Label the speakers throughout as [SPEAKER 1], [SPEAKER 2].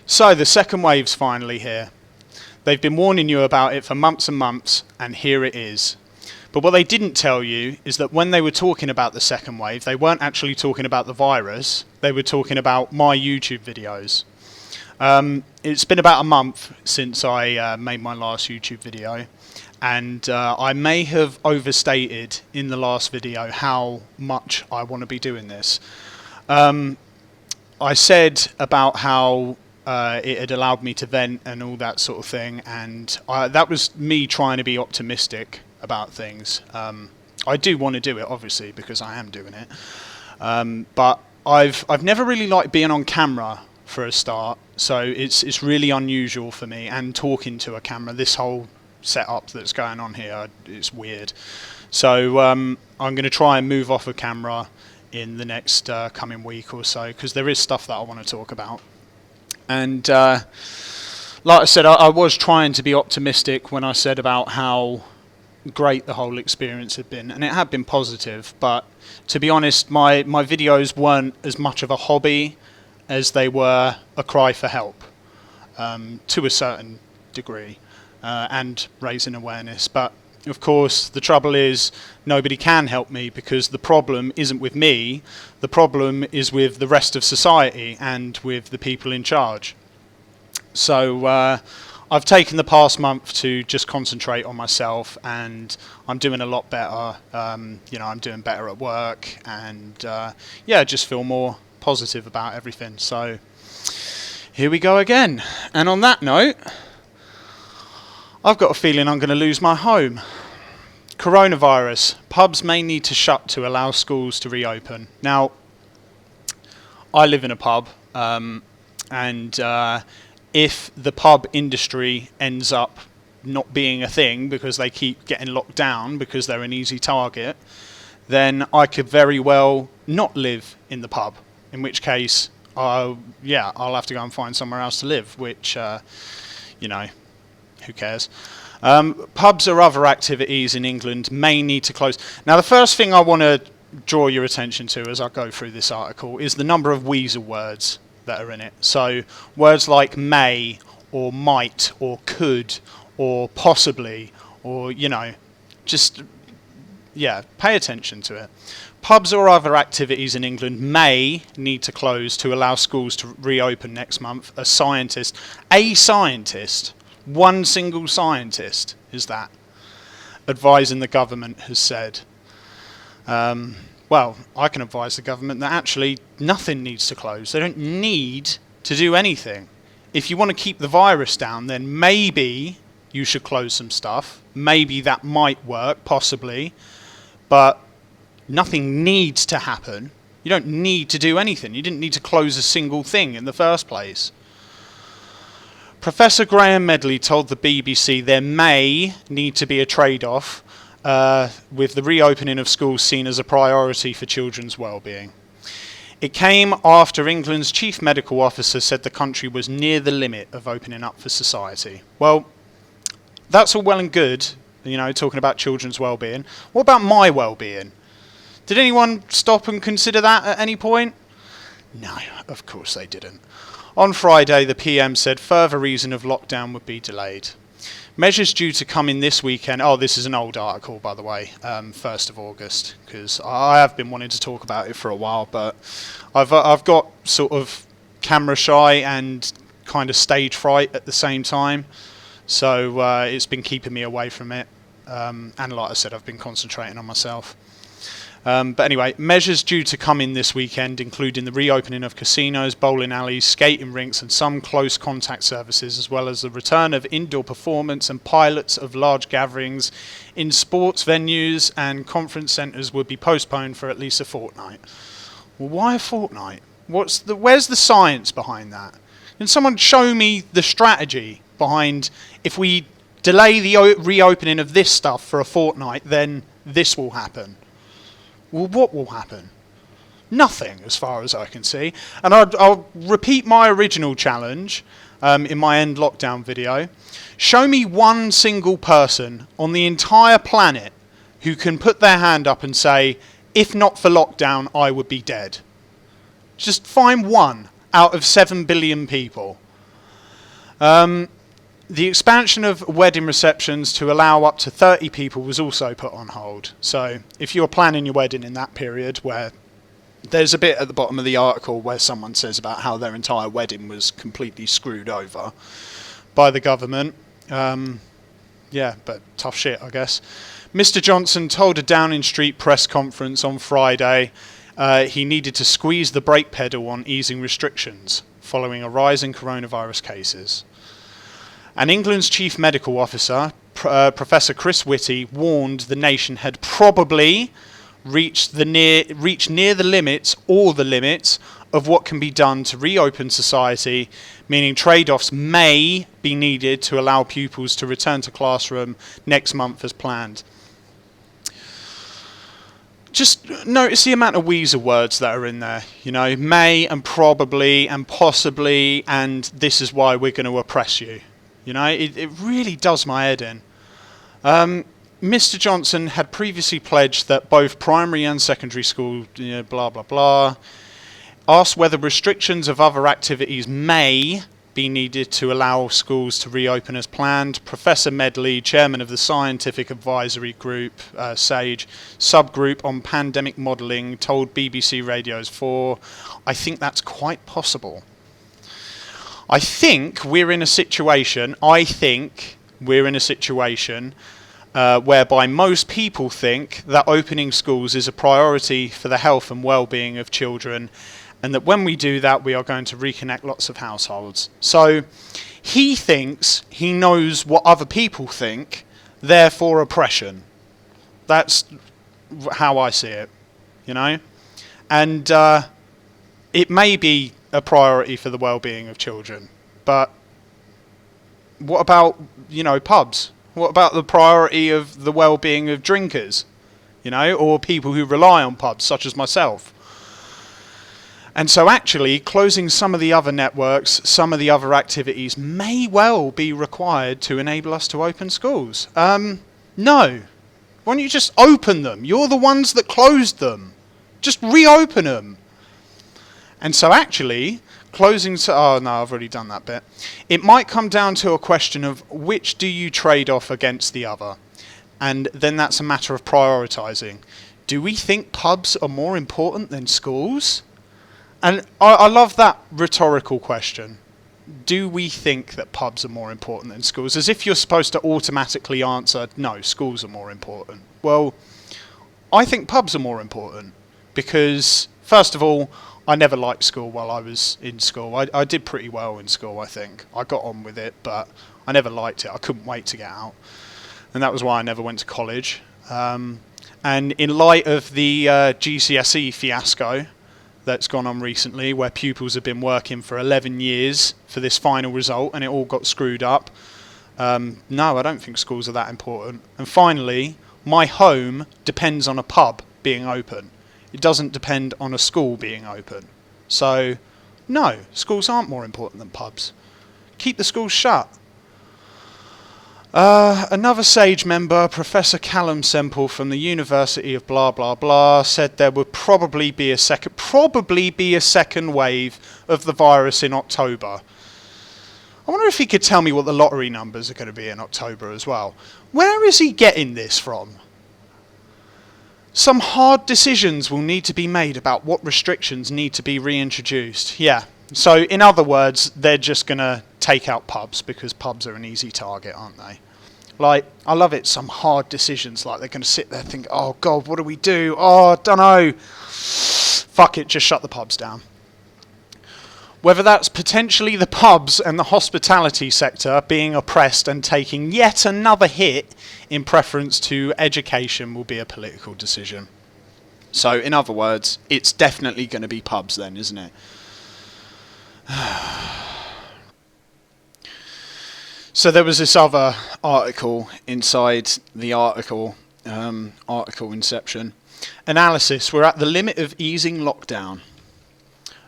[SPEAKER 1] So the second wave's finally here. They've been warning you about it for months and months, and here it is. But what they didn't tell you is that when they were talking about the second wave, they weren't actually talking about the virus. They were talking about my YouTube videos. It's been about a month since I made my last YouTube video, and I may have overstated in the last video how much I want to be doing this. I said about how it had allowed me to vent and all that sort of thing, and that was me trying to be optimistic about things. I do want to do it, obviously, because I am doing it. But I've never really liked being on camera for a start, so it's really unusual for me. And talking to a camera, this whole setup that's going on here, it's weird. So I'm going to try and move off of camera in the next coming week or so, because there is stuff that I want to talk about. And like I said, I was trying to be optimistic when I said about how great the whole experience had been, and it had been positive, but to be honest, my videos weren't as much of a hobby as they were a cry for help, to a certain degree, and raising awareness. But of course the trouble is nobody can help me, because the problem isn't with me, the problem is with the rest of society and with the people in charge. So I've taken the past month to just concentrate on myself, and I'm doing a lot better. I'm doing better at work, and just feel more positive about everything. So here we go again. And on that note, I've got a feeling I'm going to lose my home. Coronavirus. Pubs may need to shut to allow schools to reopen. Now, I live in a pub, and if the pub industry ends up not being a thing because they keep getting locked down because they're an easy target, then I could very well not live in the pub, in which case I'll have to go and find somewhere else to live, which who cares. Pubs or other activities in England may need to close. Now, the first thing I want to draw your attention to as I go through this article is the number of weasel words that are in it. So words like may or might or could or possibly, or pay attention to it. Pubs or other activities in England may need to close to allow schools to reopen next month. A scientist, one single scientist is that, advising the government, has said. Well, I can advise the government that actually nothing needs to close. They don't need to do anything. If you want to keep the virus down, then maybe you should close some stuff. Maybe that might work, possibly. But nothing needs to happen. You don't need to do anything. You didn't need to close a single thing in the first place. Professor Graham Medley told the BBC there may need to be a trade-off with the reopening of schools seen as a priority for children's well-being. It came after England's chief medical officer said the country was near the limit of opening up for society. Well, that's all well and good, talking about children's well-being. What about my well-being? Did anyone stop and consider that at any point? No, of course they didn't. On Friday, the PM said further reason of lockdown would be delayed. Measures due to come in this weekend. Oh, this is an old article, by the way, 1st of August, because I have been wanting to talk about it for a while, but I've got sort of camera shy and kind of stage fright at the same time, so it's been keeping me away from it. And like I said, I've been concentrating on myself. But anyway, measures due to come in this weekend, including the reopening of casinos, bowling alleys, skating rinks and some close contact services, as well as the return of indoor performance and pilots of large gatherings in sports venues and conference centres would be postponed for at least a fortnight. Well, why a fortnight? Where's the science behind that? Can someone show me the strategy behind, if we delay the reopening of this stuff for a fortnight, then this will happen? Well, what will happen? Nothing, as far as I can see. And I'll repeat my original challenge in my end lockdown video. Show me one single person on the entire planet who can put their hand up and say, if not for lockdown, I would be dead. Just find one out of 7 billion people. The expansion of wedding receptions to allow up to 30 people was also put on hold. So if you're planning your wedding in that period, where there's a bit at the bottom of the article where someone says about how their entire wedding was completely screwed over by the government. Yeah, but tough shit, I guess. Mr. Johnson told a Downing Street press conference on Friday he needed to squeeze the brake pedal on easing restrictions following a rise in coronavirus cases. And England's chief medical officer, Professor Chris Whitty, warned the nation had probably reached near the limits, or the limits, of what can be done to reopen society, meaning trade-offs may be needed to allow pupils to return to classroom next month as planned. Just notice the amount of Weezer words that are in there. You know, may and probably and possibly, and this is why we're going to oppress you. You know, it really does my head in. Mr. Johnson had previously pledged that both primary and secondary school, blah, blah, blah, asked whether restrictions of other activities may be needed to allow schools to reopen as planned. Professor Medley, chairman of the Scientific Advisory Group, SAGE, subgroup on pandemic modelling, told BBC Radio's 4, I think that's quite possible. I think we're in a situation whereby most people think that opening schools is a priority for the health and well-being of children, and that when we do that, we are going to reconnect lots of households. So he thinks he knows what other people think, therefore oppression. That's how I see it, you know? And it may be a priority for the well-being of children, but what about, pubs? What about the priority of the well-being of drinkers, or people who rely on pubs, such as myself? And so actually, closing some of the other networks, some of the other activities may well be required to enable us to open schools. No. Why don't you just open them? You're the ones that closed them. Just reopen them. And so actually, oh no, I've already done that bit. It might come down to a question of which do you trade off against the other? And then that's a matter of prioritising. Do we think pubs are more important than schools? And I love that rhetorical question. Do we think that pubs are more important than schools? As if you're supposed to automatically answer, no, schools are more important. Well, I think pubs are more important because, first of all, I never liked school while I was in school. I did pretty well in school, I think. I got on with it, but I never liked it. I couldn't wait to get out. And that was why I never went to college. And in light of the GCSE fiasco that's gone on recently, where pupils have been working for 11 years for this final result and it all got screwed up, no, I don't think schools are that important. And finally, my home depends on a pub being open. It doesn't depend on a school being open. So, no, schools aren't more important than pubs. Keep the schools shut. Another SAGE member, Professor Callum Semple from the University of blah blah blah, said there would probably be a second wave of the virus in October. I wonder if he could tell me what the lottery numbers are going to be in October as well. Where is he getting this from? Some hard decisions will need to be made about what restrictions need to be reintroduced. Yeah. So, in other words, they're just going to take out pubs because pubs are an easy target, aren't they? Like, I love it, some hard decisions, like they're going to sit there and think, oh, God, what do we do? Oh, I don't know. Fuck it, just shut the pubs down. Whether that's potentially the pubs and the hospitality sector being oppressed and taking yet another hit in preference to education will be a political decision. So, in other words, it's definitely going to be pubs then, isn't it? So there was this other article inside the article Inception. Analysis, we're at the limit of easing lockdown.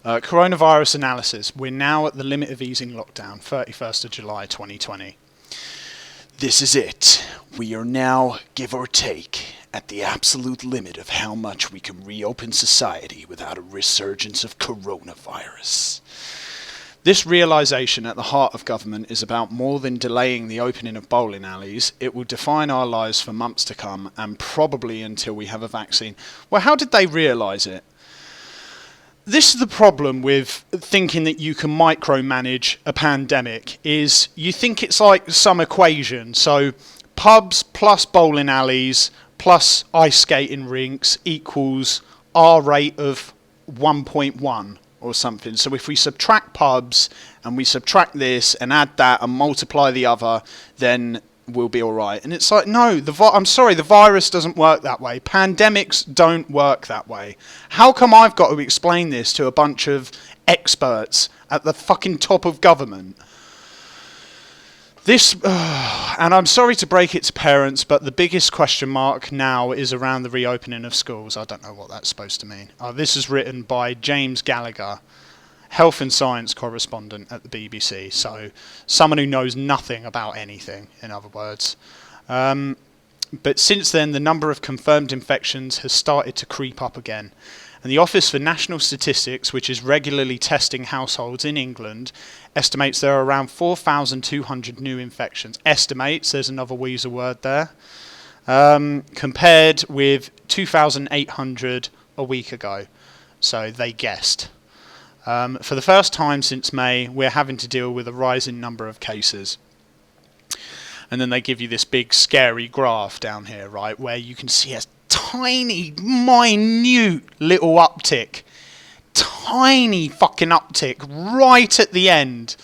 [SPEAKER 1] Coronavirus analysis, we're now at the limit of easing lockdown, 31st of July 2020. This is it. We are now, give or take, at the absolute limit of how much we can reopen society without a resurgence of coronavirus. This realisation at the heart of government is about more than delaying the opening of bowling alleys. It will define our lives for months to come, and probably until we have a vaccine. Well, how did they realise it? This is the problem with thinking that you can micromanage a pandemic, is you think it's like some equation. So pubs plus bowling alleys plus ice skating rinks equals our rate of 1.1 or something. So if we subtract pubs and we subtract this and add that and multiply the other, then we'll be all right. And it's like, no, I'm sorry, the virus doesn't work that way. Pandemics don't work that way. How come I've got to explain this to a bunch of experts at the fucking top of government? This, and I'm sorry to break it to parents, but the biggest question mark now is around the reopening of schools. I don't know what that's supposed to mean. This is written by James Gallagher, health and science correspondent at the BBC. So someone who knows nothing about anything, in other words. But since then, the number of confirmed infections has started to creep up again. And the Office for National Statistics, which is regularly testing households in England, estimates there are around 4,200 new infections. Estimates, there's another weasel word there. Compared with 2,800 a week ago. So they guessed. For the first time since May, we're having to deal with a rising number of cases. And then they give you this big scary graph down here, right, where you can see a tiny, minute little uptick. Tiny fucking uptick right at the end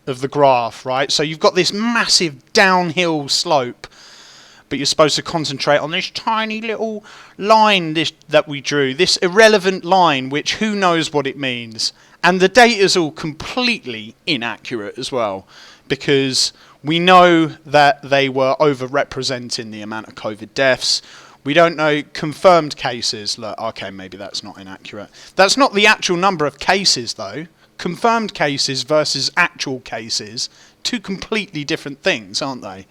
[SPEAKER 1] of the graph, right? So you've got this massive downhill slope, but you're supposed to concentrate on this tiny little line that we drew, this irrelevant line, which who knows what it means. And the data's all completely inaccurate as well, because we know that they were overrepresenting the amount of COVID deaths. We don't know confirmed cases. Look, okay, maybe that's not inaccurate. That's not the actual number of cases, though. Confirmed cases versus actual cases, two completely different things, aren't they?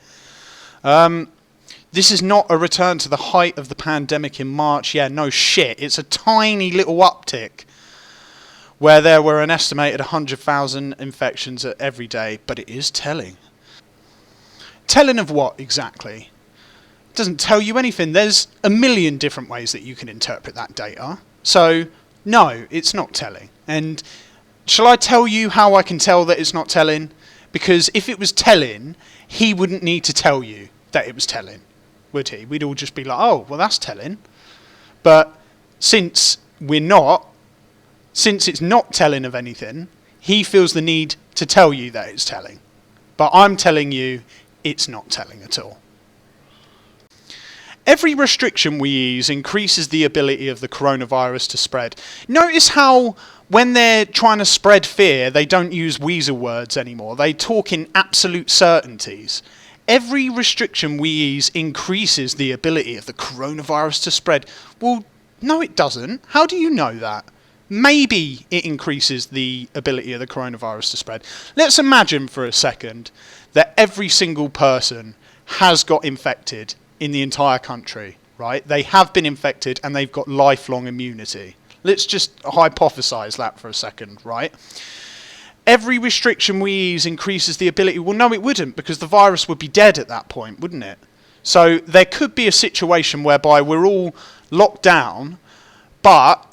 [SPEAKER 1] This is not a return to the height of the pandemic in March. Yeah, no shit. It's a tiny little uptick where there were an estimated 100,000 infections every day, but it is telling. Telling of what exactly? It doesn't tell you anything. There's a million different ways that you can interpret that data. So, no, it's not telling. And shall I tell you how I can tell that it's not telling? Because if it was telling, he wouldn't need to tell you that it was telling, would he? We'd all just be like, oh, well, that's telling. But since it's not telling of anything, he feels the need to tell you that it's telling. But I'm telling you, it's not telling at all. Every restriction we ease increases the ability of the coronavirus to spread. Notice how when they're trying to spread fear, they don't use weasel words anymore. They talk in absolute certainties. Every restriction we ease increases the ability of the coronavirus to spread. Well, no, it doesn't. How do you know that? Maybe it increases the ability of the coronavirus to spread. Let's imagine for a second that every single person has got infected in the entire country, right? They have been infected and they've got lifelong immunity. Let's just hypothesize that for a second, right? Every restriction we ease increases the ability. Well, no, it wouldn't, because the virus would be dead at that point, wouldn't it? So there could be a situation whereby we're all locked down, but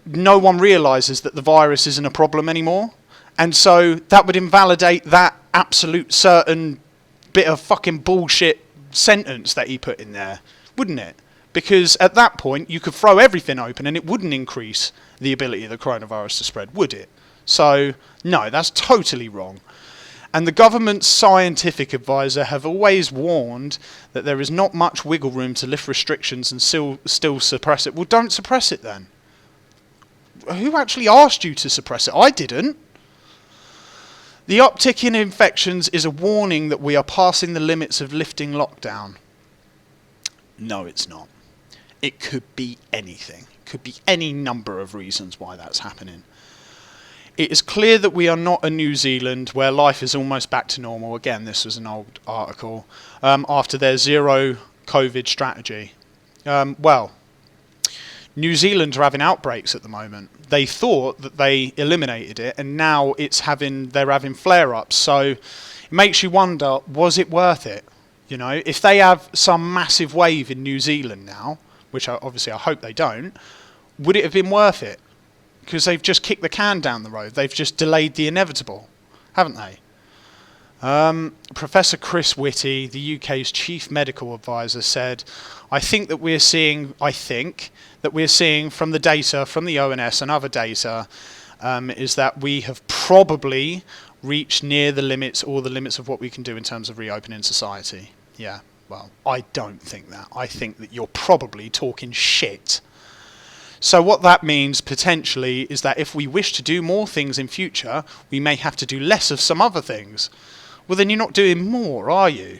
[SPEAKER 1] no one realizes that the virus isn't a problem anymore. And so that would invalidate that absolute certain bit of fucking bullshit sentence that he put in there, wouldn't it? Because at that point you could throw everything open and it wouldn't increase the ability of the coronavirus to spread, would it? So no, that's totally wrong. And the government's scientific advisor have always warned that there is not much wiggle room to lift restrictions and still suppress it. Well, don't suppress it then. Who actually asked you to suppress it? I didn't. The uptick in infections is a warning that we are passing the limits of lifting lockdown. No, it's not. It could be anything. It could be any number of reasons why that's happening. It is clear that we are not a New Zealand where life is almost back to normal. Again, this was an old article. After their zero COVID strategy. Well, New Zealand are having outbreaks at the moment. They thought that they eliminated it, and now they're having flare-ups. So it makes you wonder, was it worth it? You know, if they have some massive wave in New Zealand now, which obviously I hope they don't, would it have been worth it? Because they've just kicked the can down the road. They've just delayed the inevitable, haven't they? Professor Chris Whitty, the UK's chief medical advisor, said, I think that we're seeing from the data, from the ONS and other data, is that we have probably reached near the limits of what we can do in terms of reopening society. Yeah, well, I don't think that. I think that you're probably talking shit. So what that means potentially is that if we wish to do more things in future, we may have to do less of some other things. Well, then you're not doing more, are you?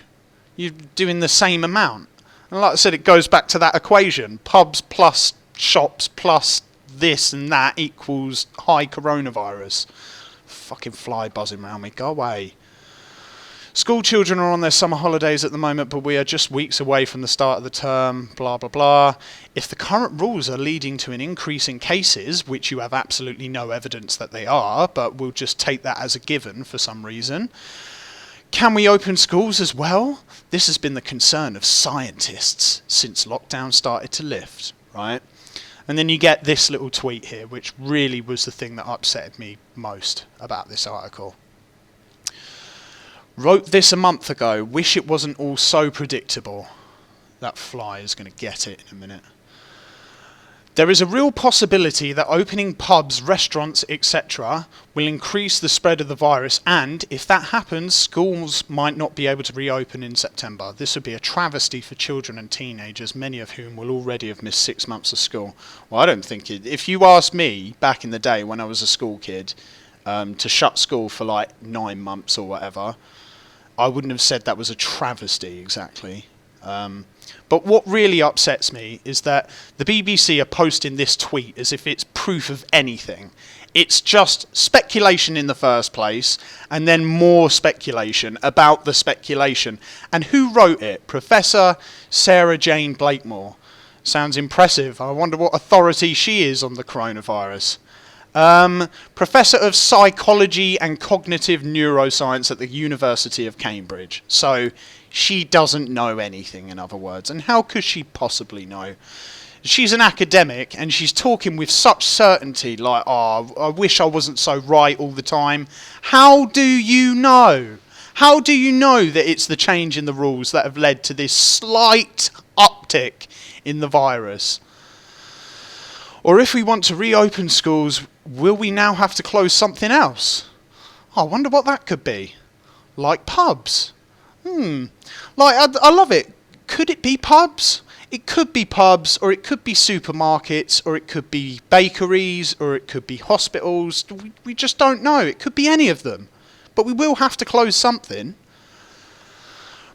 [SPEAKER 1] You're doing the same amount. And like I said, it goes back to that equation. Pubs plus shops plus this and that equals high coronavirus. Fucking fly buzzing around me. Go away. School children are on their summer holidays at the moment, but we are just weeks away from the start of the term, blah, blah, blah. If the current rules are leading to an increase in cases, which you have absolutely no evidence that they are, but we'll just take that as a given for some reason, can we open schools as well? This has been the concern of scientists since lockdown started to lift, right? And then you get this little tweet here, which really was the thing that upset me most about this article. Wrote this a month ago, wish it wasn't all so predictable. That fly is going to get it in a minute. There is a real possibility that opening pubs, restaurants, etc. will increase the spread of the virus, and if that happens, schools might not be able to reopen in September. This would be a travesty for children and teenagers, many of whom will already have missed 6 months of school. Well, I don't think it. If you asked me back in the day when I was a school kid to shut school for like 9 months or whatever, I wouldn't have said that was a travesty exactly. But what really upsets me is that the BBC are posting this tweet as if it's proof of anything. It's just speculation in the first place, and then more speculation about the speculation. And who wrote it? Professor Sarah Jane Blakemore. Sounds impressive. I wonder what authority she is on the coronavirus. Professor of Psychology and Cognitive Neuroscience at the University of Cambridge. So she doesn't know anything, in other words. And how could she possibly know? She's an academic, and she's talking with such certainty, like, oh, I wish I wasn't so right all the time. How do you know? How do you know that it's the change in the rules that have led to this slight uptick in the virus? Or if we want to reopen schools, will we now have to close something else? I wonder what that could be. Like pubs. Like, I love it. Could it be pubs? It could be pubs, or it could be supermarkets, or it could be bakeries, or it could be hospitals. We just don't know. It could be any of them. But we will have to close something.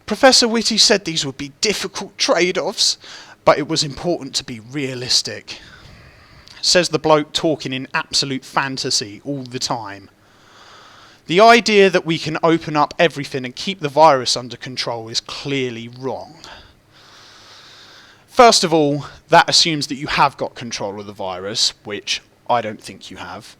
[SPEAKER 1] Professor Whitty said these would be difficult trade-offs, but it was important to be realistic. Says the bloke talking in absolute fantasy all the time. The idea that we can open up everything and keep the virus under control is clearly wrong. First of all, that assumes that you have got control of the virus, which I don't think you have.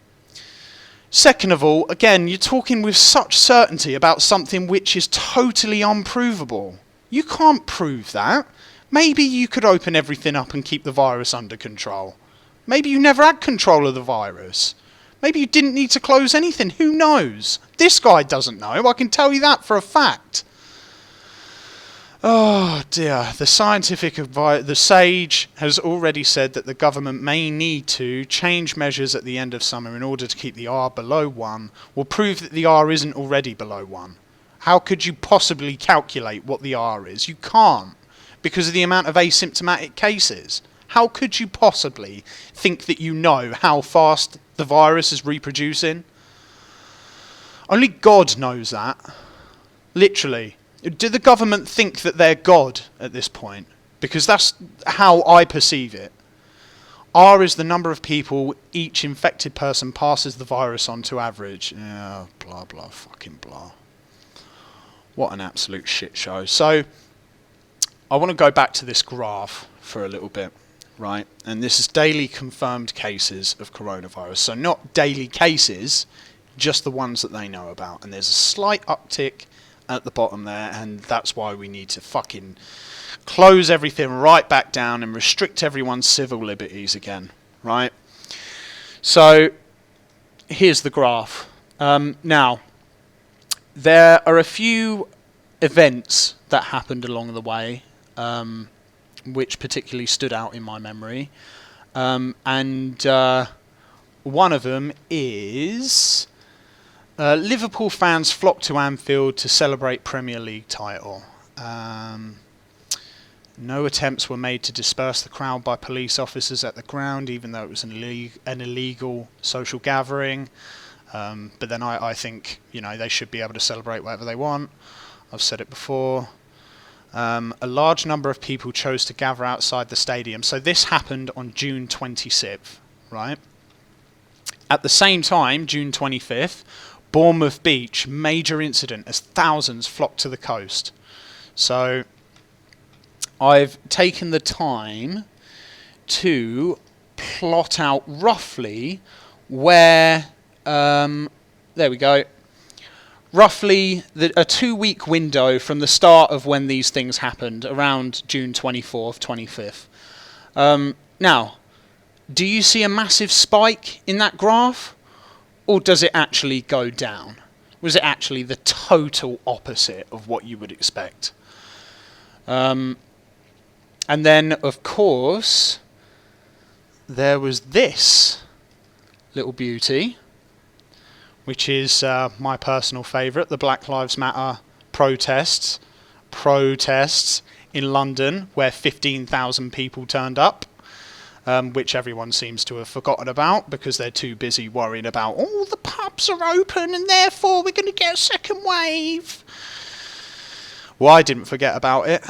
[SPEAKER 1] Second of all, again, you're talking with such certainty about something which is totally unprovable. You can't prove that. Maybe you could open everything up and keep the virus under control. Maybe you never had control of the virus. Maybe you didn't need to close anything. Who knows? This guy doesn't know. I can tell you that for a fact. Oh dear. The SAGE has already said that the government may need to change measures at the end of summer in order to keep the R below 1. Will prove that the R isn't already below 1. How could you possibly calculate what the R is? You can't, because of the amount of asymptomatic cases. How could you possibly think that you know how fast the virus is reproducing? Only God knows that. Literally. Do the government think that they're God at this point? Because that's how I perceive it. R is the number of people each infected person passes the virus on to average. Yeah, blah, blah, fucking blah. What an absolute shit show. So, I want to go back to this graph for a little bit. right? And this is daily confirmed cases of coronavirus. So not daily cases, just the ones that they know about. And there's a slight uptick at the bottom there, and that's why we need to fucking close everything right back down and restrict everyone's civil liberties again, right? So here's the graph. Now, there are a few events that happened along the way, which particularly stood out in my memory. And one of them is Liverpool fans flocked to Anfield to celebrate Premier League title. No attempts were made to disperse the crowd by police officers at the ground, even though it was an illegal social gathering. But then I think, they should be able to celebrate whatever they want. I've said it before. A large number of people chose to gather outside the stadium. So this happened on June 26th, right? At the same time, June 25th, Bournemouth Beach, major incident as thousands flocked to the coast. So I've taken the time to plot out roughly where, there we go, roughly a 2-week window from the start of when these things happened, around June 24th, 25th. Now, do you see a massive spike in that graph? Or does it actually go down? Was it actually the total opposite of what you would expect? And then, of course, there was this little beauty, which is my personal favourite, the Black Lives Matter protests in London, where 15,000 people turned up. Which everyone seems to have forgotten about because they're too busy worrying about, the pubs are open and therefore we're going to get a second wave. Well, I didn't forget about it.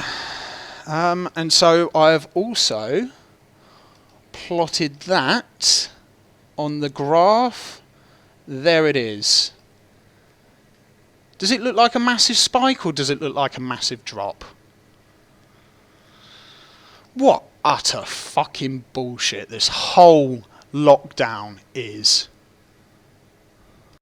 [SPEAKER 1] And so I've also plotted that on the graph. There it is. Does it look like a massive spike or does it look like a massive drop? What utter fucking bullshit this whole lockdown is.